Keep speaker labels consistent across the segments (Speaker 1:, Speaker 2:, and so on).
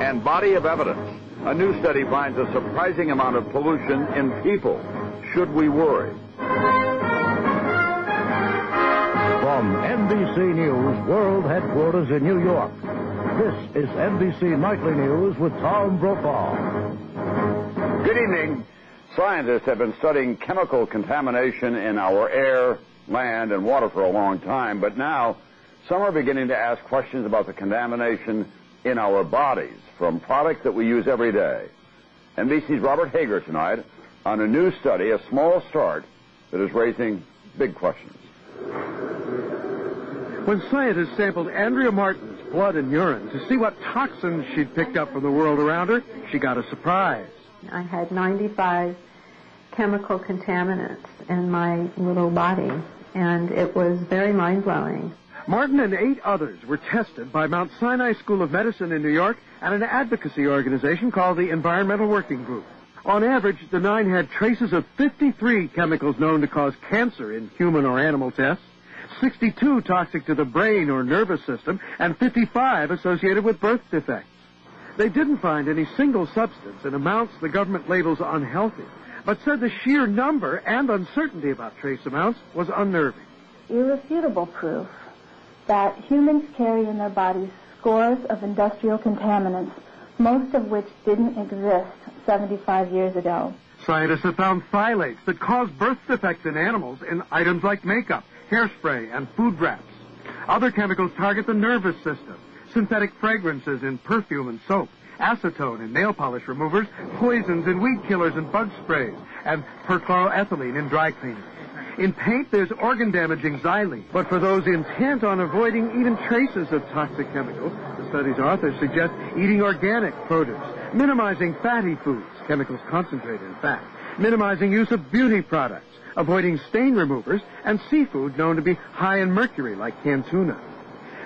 Speaker 1: and body of evidence. A new study finds a surprising amount of pollution in people. Should we worry?
Speaker 2: From NBC News World Headquarters in New York, this is NBC Nightly News with Tom Brokaw.
Speaker 1: Good evening. Scientists have been studying chemical contamination in our air, land, and water for a long time, but now some are beginning to ask questions about the contamination in our bodies from products that we use every day. NBC's Robert Hager tonight on a new study, a small start, that is raising big questions.
Speaker 3: When scientists sampled Andrea Martin's blood and urine to see what toxins she'd picked up from the world around her, she got a surprise.
Speaker 4: I had 95 chemical contaminants in my little body, and it was very mind-blowing.
Speaker 3: Martin and 8 others were tested by Mount Sinai School of Medicine in New York and an advocacy organization called the Environmental Working Group. On average, the 9 had traces of 53 chemicals known to cause cancer in human or animal tests, 62 toxic to the brain or nervous system, and 55 associated with birth defects. They didn't find any single substance in amounts the government labels unhealthy, but said the sheer number and uncertainty about trace amounts was unnerving.
Speaker 5: Irrefutable proof that humans carry in their bodies scores of industrial contaminants, most of which didn't exist 75 years ago.
Speaker 3: Scientists have found phthalates that cause birth defects in animals in items like makeup, hairspray, and food wraps. Other chemicals target the nervous system. Synthetic fragrances in perfume and soap, acetone in nail polish removers, poisons in weed killers and bug sprays, and perchloroethylene in dry cleaners. In paint, there's organ-damaging xylene. But for those intent on avoiding even traces of toxic chemicals, the study's authors suggest eating organic produce, minimizing fatty foods, chemicals concentrated in fat, minimizing use of beauty products, avoiding stain removers, and seafood known to be high in mercury, like canned tuna.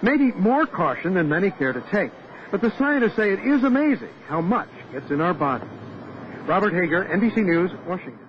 Speaker 3: Maybe more caution than many care to take, but the scientists say it is amazing how much gets in our bodies. Robert Hager, NBC News, Washington.